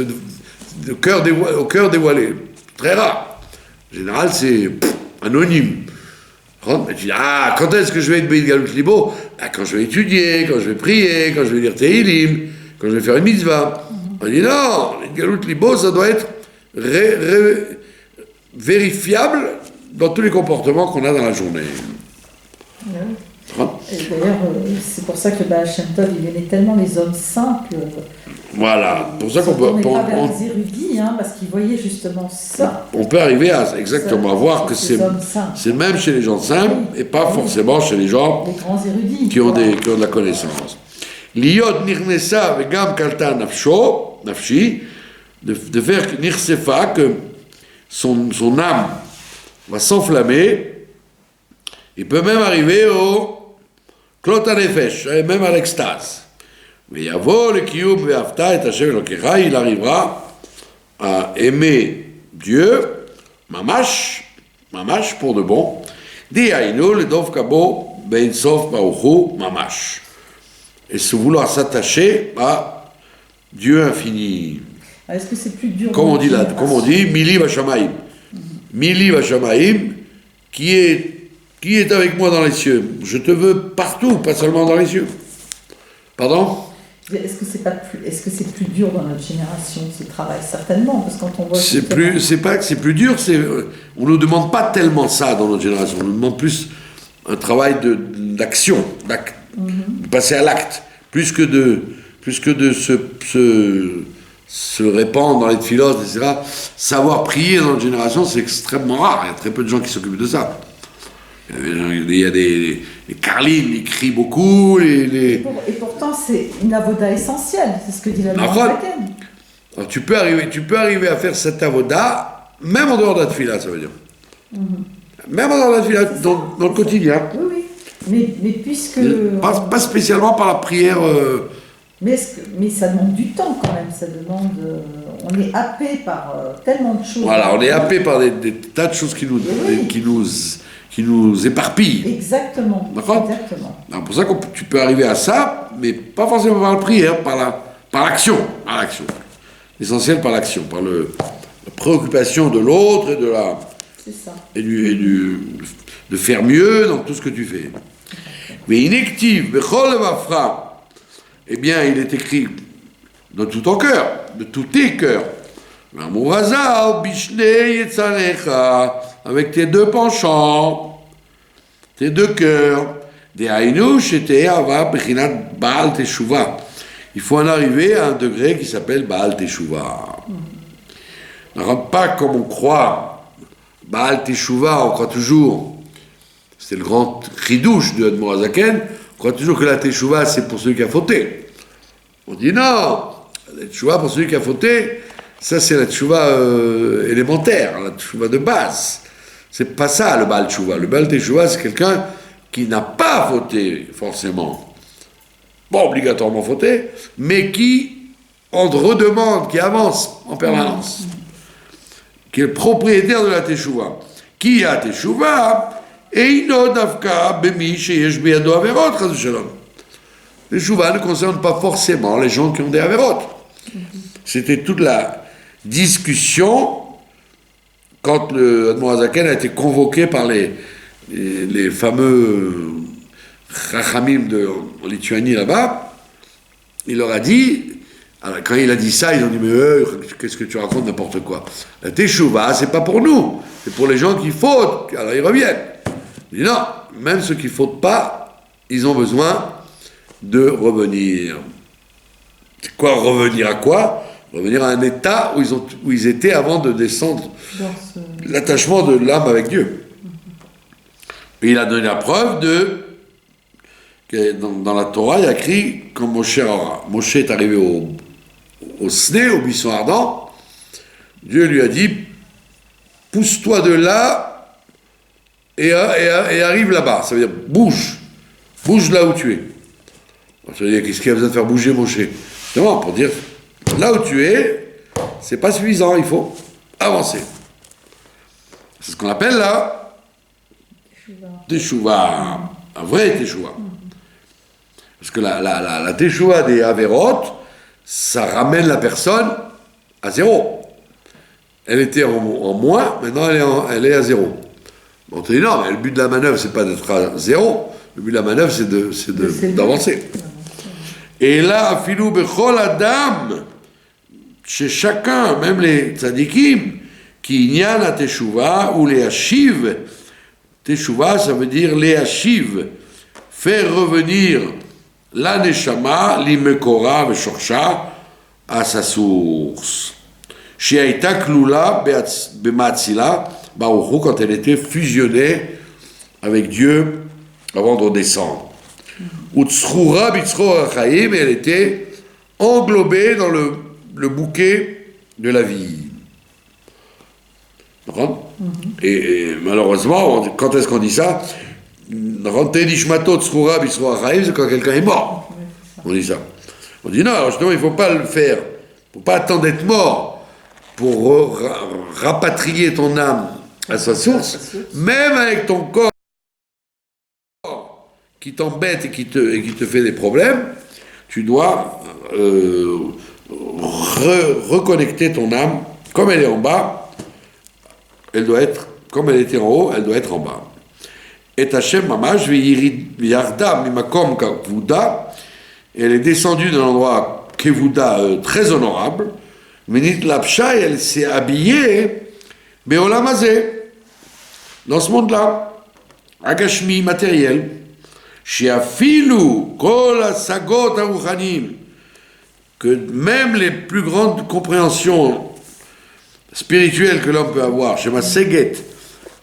au cœur dévoilé. Très rare. En général, c'est anonyme. Mais tu dis, quand est-ce que je vais être Beïd Galout Libo? Quand je vais étudier, quand je vais prier, quand je vais lire Tehillim, quand je vais faire une mitzvah. On dit non, Beïd Galout Libo, ça doit être vérifiable dans tous les comportements qu'on a dans la journée. Et d'ailleurs, c'est pour ça que Shem Tov, il aimait tellement les hommes simples. Voilà, pour ça qu'on peut. On n'est pas vers les érudits, parce qu'ils voyaient justement ça. On peut arriver à voir que c'est même chez les gens simples et pas forcément chez les gens qui ont de la connaissance. Liot nirnesa vegam kalta nafshi, de faire nirsefa, que son âme va s'enflammer. Il peut même arriver au Klota Nefesh, même à l'extase. Mais Yavo, le Kiyum, Ve'afta, et Hashem Elokecha, il arrivera à aimer Dieu, mamash pour de bon, Di'ainu, le Dov Kabo, Ben Sof Baruchu, mamash. Et se vouloir s'attacher à Dieu infini. Est-ce que c'est plus dur? Comme on dit, Mili Vashamaim. Mili Vashamaim, qui est avec moi dans les cieux? Je te veux partout, pas seulement dans les cieux. Pardon? Est-ce que c'est plus dur dans notre génération, ce travail? Certainement, parce que quand on voit... C'est pas que c'est plus dur, on ne nous demande pas tellement ça dans notre génération. On nous demande plus un travail d'action, de passer à l'acte, plus que de se répandre dans les philosophes, etc. Savoir prier dans notre génération, c'est extrêmement rare. Il y a très peu de gens qui s'occupent de ça. Il y a des Karlin, ils crient beaucoup. Et pourtant, c'est une avoda essentielle, c'est ce que dit la Nouvelle. Alors tu peux arriver à faire cette avoda, même en dehors de la tefila, ça veut dire. Même en dehors de la tefila, dans le quotidien. Oui, oui. Mais puisque... Pas spécialement par la prière... Mais ça demande du temps quand même, ça demande... on est happé par tellement de choses. Voilà, on est happé par des tas de choses qui nous éparpillent. Exactement. D'accord ? Exactement. C'est pour ça que tu peux arriver à ça, mais pas forcément par la prière, par l'action. Par l'action. L'essentiel par l'action, par la préoccupation de l'autre et C'est ça. de faire mieux dans tout ce que tu fais. Mais inactive, bechol mafra. Eh bien, il est écrit de tout ton cœur, de tous tes cœurs. Avec tes deux penchants, tes deux cœurs. Il faut en arriver à un degré qui s'appelle Baal Teshuvah. Ne rentre pas comme on croit. Baal Teshuvah, on croit toujours. C'est le grand chidouche de Admor Hazaken. On croit toujours que la Teshuvah, c'est pour celui qui a fauté. On dit non, la Teshuvah pour celui qui a fauté, ça c'est la Teshuvah élémentaire, la Teshuvah de base. C'est pas ça le Baal Teshuvah. Le Baal Teshuvah, c'est quelqu'un qui n'a pas fauté forcément. Pas obligatoirement fauté, mais qui en redemande, qui avance en permanence. Qui est le propriétaire de la Teshuvah. Qui a Teshuvah? Eino dafka bemi sheyesh biyado averot, chas v'shalom. Les Teshuvah ne concernent pas forcément les gens qui ont des averot. C'était toute la discussion quand le Admor Hazaken a été convoqué par les fameux Chachamim en Lituanie là-bas. Il leur a dit, alors, quand il a dit ça, ils ont dit mais qu'est-ce que tu racontes, n'importe quoi. La Teshuvah, c'est pas pour nous, c'est pour les gens qui fautent. Alors ils reviennent. Il dit non, même ceux qui fautent pas, ils ont besoin de revenir. C'est quoi revenir à quoi? Revenir à un état où ils étaient avant de descendre l'attachement de l'âme avec Dieu. Et il a donné la preuve que dans la Torah, il y a écrit quand Moshe est arrivé au Sné, au buisson ardent, Dieu lui a dit pousse-toi de là et arrive là-bas. Ça veut dire bouge là où tu es. Ça veut dire qu'est-ce qu'il y a besoin de faire bouger Moshe? Justement, pour dire là où tu es, c'est pas suffisant, il faut avancer. C'est ce qu'on appelle là Teshuvah, un vrai Teshuvah. Parce que la Teshuvah des Averot, ça ramène la personne à zéro. Elle était en moins, maintenant elle est à zéro. On te dit non, mais le but de la manœuvre, c'est pas d'être à zéro. Le but de la manœuvre, c'est d'avancer. Et là, afilou bechol adam, chez chacun, même les tzadikim, qui ignan la Teshuvah ou les hashiv. Teshuvah, ça veut dire les hashiv, faire revenir la neshama, l'imekora veshorsha, à sa source. Chez Aïta Kloula Bematzila, Baruchou, quand elle était fusionnée avec Dieu avant de redescendre. Utschoura Bitzchor Achaim, et elle était englobée dans le bouquet de la vie. Et malheureusement, quand est-ce qu'on dit ça? C'est quand quelqu'un est mort. On dit ça. On dit non, justement, il ne faut pas le faire. Il ne faut pas attendre d'être mort pour rapatrier ton âme à sa source, même avec ton corps qui t'embête et qui te fait des problèmes. Tu dois reconnecter ton âme, comme elle est en bas, elle doit être, comme elle était en haut, elle doit être en bas. Et Hashem Mamash Yarda Mimakom Kevuda, elle est descendue d'un endroit Kevuda très honorable, Menit Lapsha, elle s'est habillée Beolam Hazeh, dans ce monde-là, Agashmi, matériel, Sheafilu Kol Sagot Aruchanim, que même les plus grandes compréhensions spirituelles que l'homme peut avoir, Shema Seget,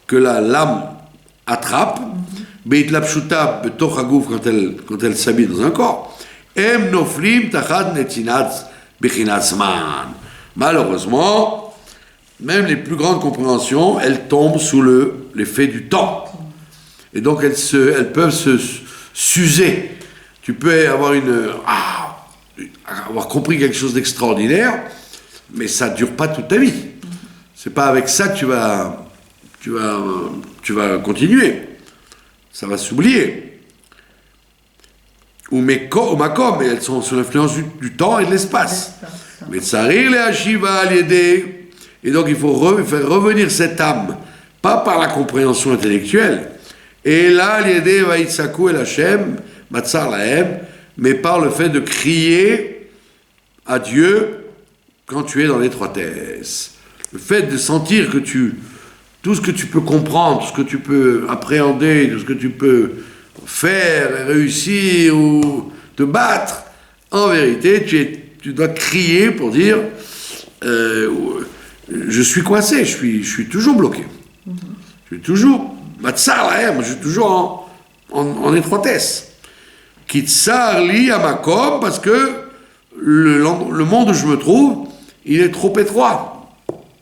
que l'âme attrape, Beit Lapshuta Betoch Hagouf, quand elle s'habille dans un corps, Em Noflim Tachad Netinat Bechinat Zman, Malheureusement, même les plus grandes compréhensions, elles tombent sous l'effet du temps. Et donc elles peuvent s'user. Tu peux avoir compris quelque chose d'extraordinaire, mais ça ne dure pas toute ta vie. C'est pas avec ça que tu vas continuer. Ça va s'oublier. Ou makom, elles sont sous l'influence du temps et de l'espace. Mais tsarir les hashiva al-yedei. Et donc il faut faire revenir cette âme, pas par la compréhension intellectuelle, et là al-yedei va'itzaku el Hashem, matzar lahem, mais par le fait de crier à Dieu quand tu es dans l'étroitesse. Le fait de sentir que tout ce que tu peux comprendre, tout ce que tu peux appréhender, tout ce que tu peux faire et réussir ou te battre, en vérité, tu dois crier pour dire je suis coincé, je suis toujours bloqué. Je suis toujours je suis toujours en étroitesse. Kitsar li à makom, parce que le monde où je me trouve, il est trop étroit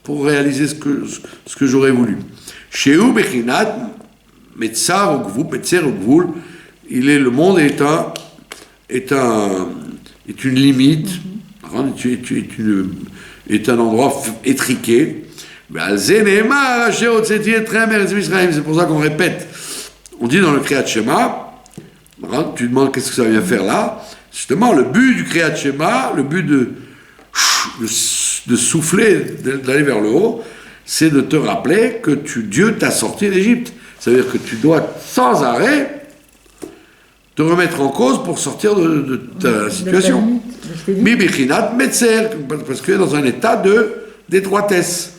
pour réaliser ce que j'aurais voulu. Sheu bechinat metzar ugvul, le monde est une limite, est un endroit étriqué. C'est pour ça qu'on répète. On dit dans le Kriyat Shema, tu demandes qu'est-ce que ça vient faire là. Justement, le but du Kriyat Shema, le but de souffler, d'aller vers le haut, c'est de te rappeler que Dieu t'a sorti d'Égypte. Ça veut dire que tu dois sans arrêt te remettre en cause pour sortir de ta situation. Mibichinat metzer, parce que tu es dans un état d'étroitesse.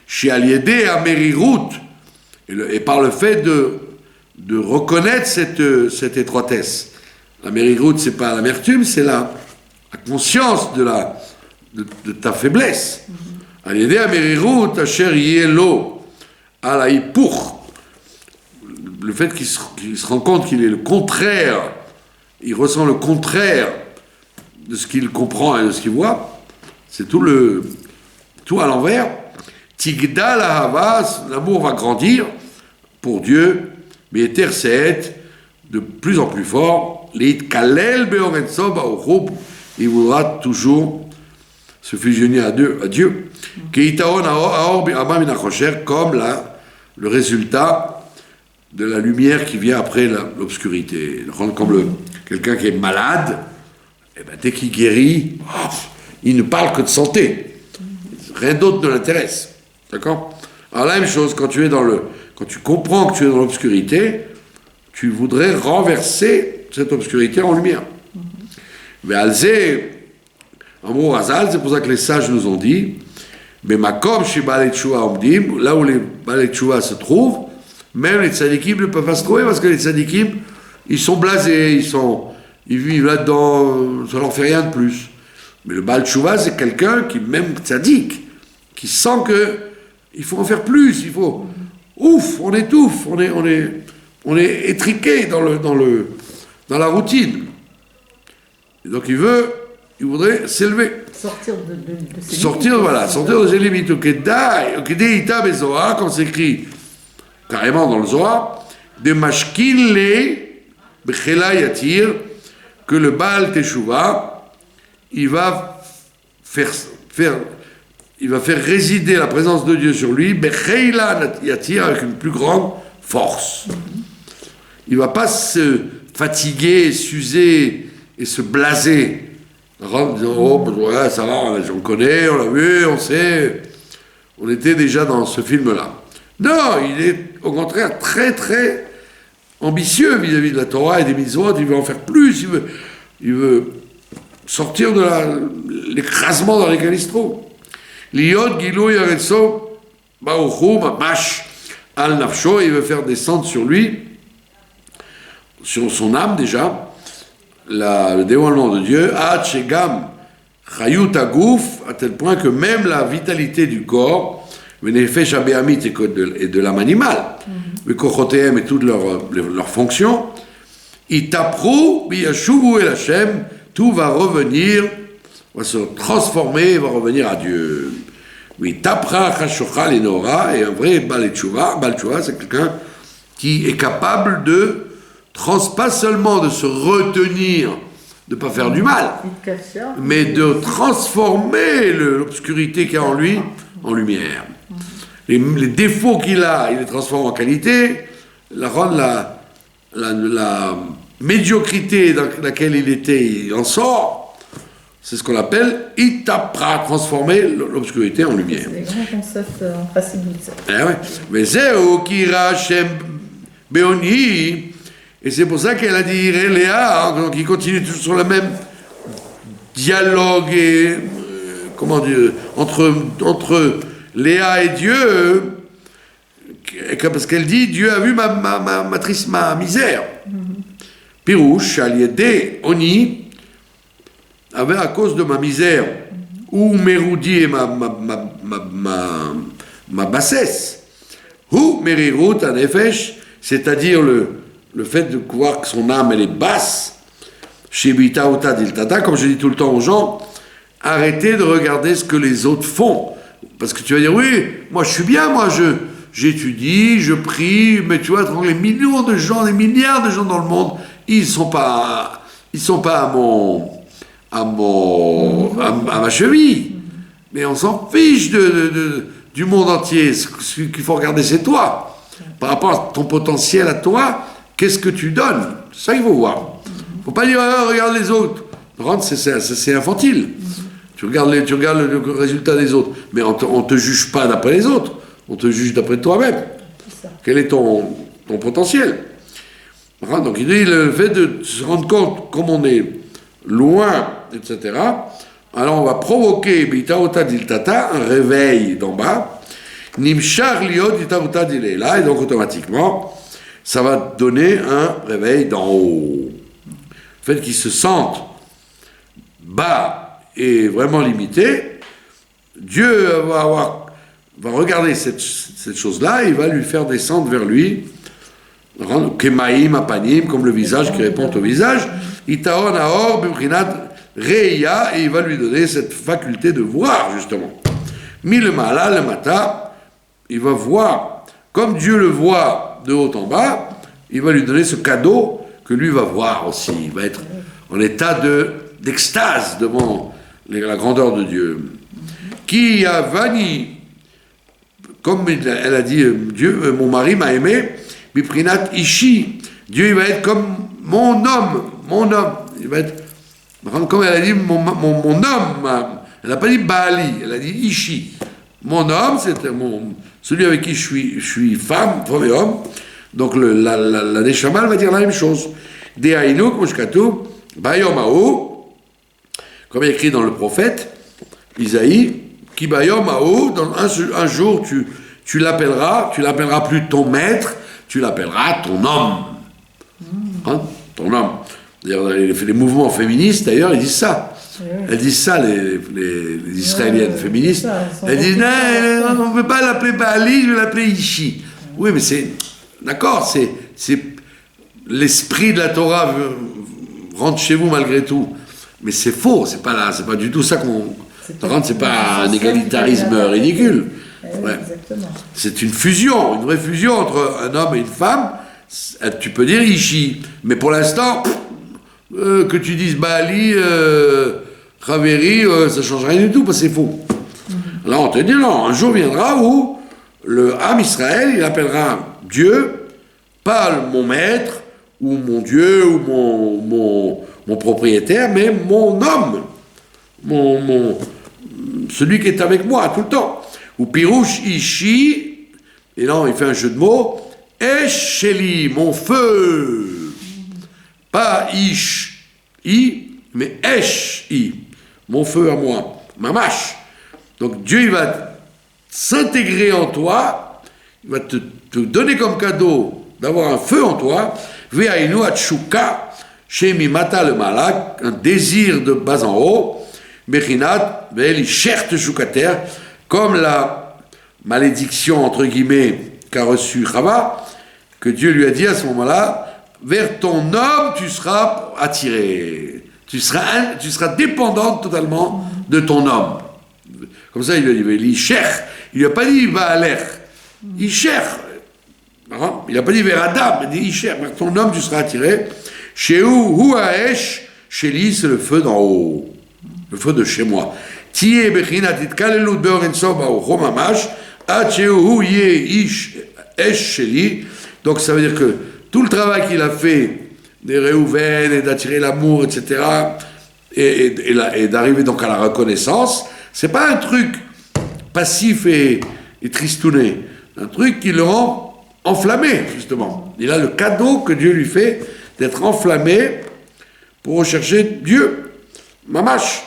Chez Aliédé à Merirut, et par le fait de reconnaître cette étroitesse. La Merirut, c'est pas l'amertume, c'est la conscience de ta faiblesse. Aliédé à Merirut, Asher Yelo, à la Hipour. Le fait qu'il se rend compte qu'il est le contraire, il ressent le contraire de ce qu'il comprend et de ce qu'il voit, c'est tout à l'envers. Tigdal Ahavas, l'amour va grandir pour Dieu, mais Terset, de plus en plus fort, Leit Kalel Beorenso Baochou, il voudra toujours se fusionner à Dieu. Keitaon Aor Ama Minachosher, comme le résultat de la lumière qui vient après l'obscurité. Comme quelqu'un qui est malade, dès qu'il guérit, il ne parle que de santé. Rien d'autre ne l'intéresse. D'accord ? Alors la même chose, quand tu comprends que tu es dans l'obscurité, tu voudrais renverser cette obscurité en lumière. Mais Alzé, en mot Hazal, c'est pour ça que les sages nous ont dit, mais Makom chez Balei Teshuvah Omdim, là où les Balei Teshuvah se trouvent, même les tzadikim ne peuvent pas se trouver parce que les tzadikim, ils sont blasés, ils vivent là-dedans, ça leur fait rien de plus. Mais le Baal Teshuvah, c'est quelqu'un qui, même tzadik, qui sent que il faut en faire plus, on étouffe, on est étriqué dans la routine. Et donc il voudrait s'élever. Sortir de ses limites. Sortir de ses limites. Quand c'est écrit carrément dans le Zohar, de mashkin bechela yatir, que le Baal Teshuvah, il va faire résider la présence de Dieu sur lui, bechela yatir, avec une plus grande force. Il ne va pas se fatiguer, s'user et se blaser. En disant, ça va, on connaît, on l'a vu, on sait. On était déjà dans ce film-là. Non, il est au contraire très très ambitieux vis-à-vis de la Torah et des mitzvot. Il veut en faire plus, il veut sortir de l'écrasement dans lequel il se trouve. Liot gilou yaretso ba'uchu mamash al nafsho, il veut faire descendre sur lui, sur son âme déjà, le dévoilement de Dieu, ad shegam chayut aguf, à tel point que même la vitalité du corps, Venefesh Abéamit et de l'âme animale, le Kochotéem et toutes leurs fonctions, Itaprou, Biyashuvu El Hashem, tout va revenir va se transformer et va revenir à Dieu. Oui, tapra chashocha lenora, et un vrai Baal Tshuva, c'est quelqu'un qui est capable de pas seulement de se retenir, de ne pas faire du mal, mais de transformer l'obscurité qu'il y a en lui en lumière. Les défauts qu'il a, il les transforme en qualité, rendre la médiocrité dans laquelle il était, il en sort. C'est ce qu'on appelle itapra, transformer l'obscurité en lumière. C'est des grands concepts en principe. Mais c'est Okira Shem Beoni, et c'est pour ça qu'elle a dit Léa, donc il continue toujours sur le même dialogue et comment dire entre Léa et Dieu, parce qu'elle dit Dieu a vu ma misère. Pirouche, Aliédé, Oni, avait à cause de ma misère, ou Méroudi et ma bassesse, ou Mérirut à Nefesh, c'est-à-dire le fait de voir que son âme elle est basse, chez Bita Uta Diltata, comme je dis tout le temps aux gens, arrêtez de regarder ce que les autres font. Parce que tu vas dire, oui, moi je suis bien, j'étudie, je prie, mais tu vois, les millions de gens, les milliards de gens dans le monde, ils sont pas à ma cheville. Mais on s'en fiche du monde entier. Ce qu'il faut regarder, c'est toi. Par rapport à ton potentiel à toi, qu'est-ce que tu donnes? C'est ça qu'il faut voir. Il ne faut pas dire, regarde les autres. C'est infantile. Tu regardes le résultat des autres. Mais on ne te juge pas d'après les autres. On te juge d'après toi-même. Quel est ton potentiel? Donc il dit, le fait de se rendre compte, comme on est loin, etc., alors on va provoquer Bitaota Diltata, un réveil d'en bas, Nimshar Liot Bitaota Dilela, et donc automatiquement, ça va donner un réveil d'en haut. Le fait qu'ils se sentent bas et vraiment limités, Dieu va regarder cette chose-là, et il va lui faire descendre vers lui, Kemaim Apanim, comme le visage qui répond au visage, Itaon Aor Bibrinat Reya, et il va lui donner cette faculté de voir, justement. Milmala, le mata, il va voir, comme Dieu le voit de haut en bas, il va lui donner ce cadeau que lui va voir aussi. Il va être en état d'extase devant la grandeur de Dieu. Qui a vani, comme elle a dit, Dieu, mon mari m'a aimé, Biprinat Ishi, Dieu il va être comme mon homme, il va être, comme elle a dit, mon homme, elle n'a pas dit Baali, elle a dit Ishi, mon homme, c'est celui avec qui je suis femme et homme, donc la Neshama va dire la même chose. Dehainu, comme je katou, Bayom Aou, comme il est écrit dans le prophète, Isaïe, Ki Bayom Aou, dans un jour tu l'appelleras plus ton maître, tu l'appelleras ton homme. Hein, ton homme. D'ailleurs, les mouvements féministes, d'ailleurs, ils disent ça. Oui. Elles disent ça, les Israéliennes féministes. Elles disent, non, on ne peut pas l'appeler Baali, je vais l'appeler Ishi. Oui, mais c'est... D'accord, c'est l'esprit de la Torah rentre chez vous malgré tout. Mais c'est faux, c'est pas du tout ça qu'on... C'est pas un égalitarisme ridicule. Ouais. C'est une fusion, une vraie fusion entre un homme et une femme. Tu peux dire Ishi, mais pour l'instant, que tu dises Baali, Khaveri, ça ne change rien du tout, parce que c'est faux. Là, on te dit non, un jour viendra où le Ham Israël, il appellera Dieu, pas mon maître, ou mon Dieu, ou mon propriétaire, mais mon homme, celui qui est avec moi tout le temps. Ou Pirouche Ishi, et là il fait un jeu de mots, Esh Sheli, mon feu, pas Ish, mais Esh, mon feu à moi, Mamash. Donc Dieu il va s'intégrer en toi, il va te donner comme cadeau d'avoir un feu en toi, Ve'ainu Atshuka, Shemi Mata le Malak, un désir de bas en haut, Bechinat, Ve'eli Shert Shukater, comme la malédiction, entre guillemets, qu'a reçue Chava, que Dieu lui a dit à ce moment-là, vers ton homme tu seras attiré. Tu seras dépendante totalement de ton homme. Comme ça, il lui a dit, Isher. Il lui a pas dit, va à l'air. Isher. Il n'a pas dit vers Adam, il dit Isher. Ton homme, tu seras attiré. Chez où Haesh, chez lui, c'est le feu d'en haut. Le feu de chez moi. Tiye bechinat itkalelut beorenso barucho mamash, ad shehu yeh ish esh sheli. Donc ça veut dire que tout le travail qu'il a fait des Réhouven et d'attirer l'amour, etc., et d'arriver donc à la reconnaissance, c'est pas un truc passif et tristouné, un truc qui le rend enflammé, justement. Il a le cadeau que Dieu lui fait d'être enflammé pour rechercher Dieu. Mamash.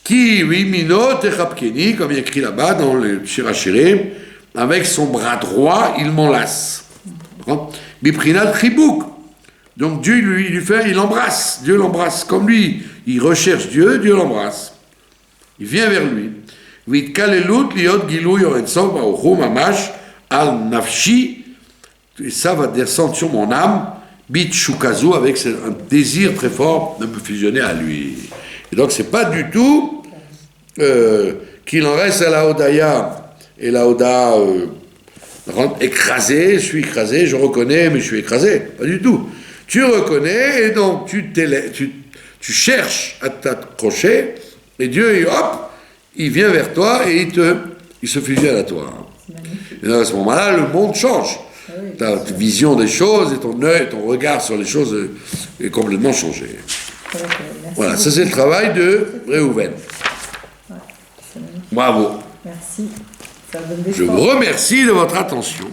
Qui, oui, Minot et Chapkeni, comme il y a écrit là-bas dans le Shirachirim, avec son bras droit, il m'enlace. Biprinat Chibouk. Donc Dieu lui fait, il l'embrasse. Dieu l'embrasse. Comme lui, il recherche Dieu, Dieu l'embrasse. Il vient vers lui. Vit kalelut liot gilou yorensov baruchu mamash al nafshi. Et ça va descendre sur mon âme. Bit shukazu, avec un désir très fort de me fusionner à lui. Et donc, c'est pas du tout qu'il en reste à la Hodaya et la Hoda écrasé, je suis écrasé, je reconnais, mais je suis écrasé. Pas du tout. Tu reconnais et donc tu cherches à t'accrocher et Dieu, hop, il vient vers toi et il se fusionne à toi. Et donc, à ce moment-là, le monde change. Ah oui, ta vision des choses et ton œil, ton regard sur les choses est complètement changé. Voilà, ça c'est le travail de Réhouven. Ouais, bravo. Merci. Je vous remercie de votre attention.